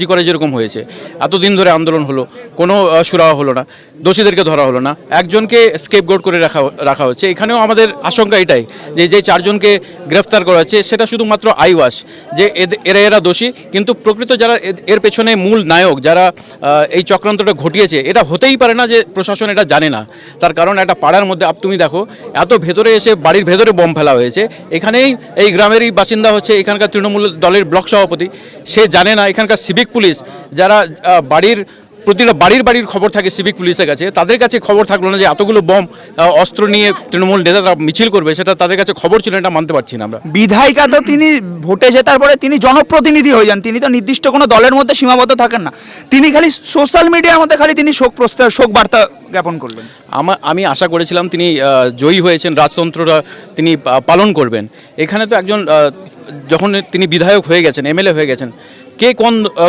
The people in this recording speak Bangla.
জি করে যেরকম হয়েছে, এতদিন ধরে আন্দোলন হলো, কোনো সুরাহা হলো না, দোষীদেরকে ধরা হলো না, একজনকে স্কেপগোট করে রাখা হচ্ছে। এখানেও আমাদের আশঙ্কা এটাই যে যে চারজনকে গ্রেফতার করা হচ্ছে সেটা শুধুমাত্র আইওয়াশ, যে এরা দোষী, কিন্তু প্রকৃত যারা এর পেছনে মূল নায়ক, যারা এই চক্রান্তটা ঘটিয়েছে, এটা হতেই পারে না যে প্রশাসন এটা জানে না। তার কারণ একটা পাড়ার মধ্যে তুমি দেখো, এত ভেতরে এসে বাড়ির ভেতরে বম ফেলা হয়েছে। এখানেই এই গ্রামেরই বাসিন্দা হচ্ছে এখানকার তৃণমূল দলের ব্লক সভাপতি, সে জানে না। এখানকার সিভিক পুলিশ যারা প্রতিটা বাড়ির খবর থাকে সিভিক পুলিশের কাছে, তাদের কাছে খবর থাকলো না যে এতগুলো বম অস্ত্র নিয়ে তৃণমূল নেতারা মিছিল করবে, সেটা তাদের কাছে খবর ছিল, এটা মানতে পারছি না আমরা। বিধায়িকা তো তিনি ভোটে জেতার পরে তিনি জনপ্রতিনিধি হয়ে যান, তিনি তো নির্দিষ্ট কোনো দলের মধ্যে সীমাবদ্ধ থাকেন না। তিনি খালি সোশ্যাল মিডিয়ার মধ্যে খালি তিনি শোক বার্তা জ্ঞাপন করলেন। আমি আশা করেছিলাম তিনি জয়ী হয়েছেন, রাজতন্ত্রটা তিনি পালন করবেন। এখানে তো একজন যখন তিনি বিধায়ক হয়ে গেছেন, এমএলএ হয়ে গেছেন, কে কোন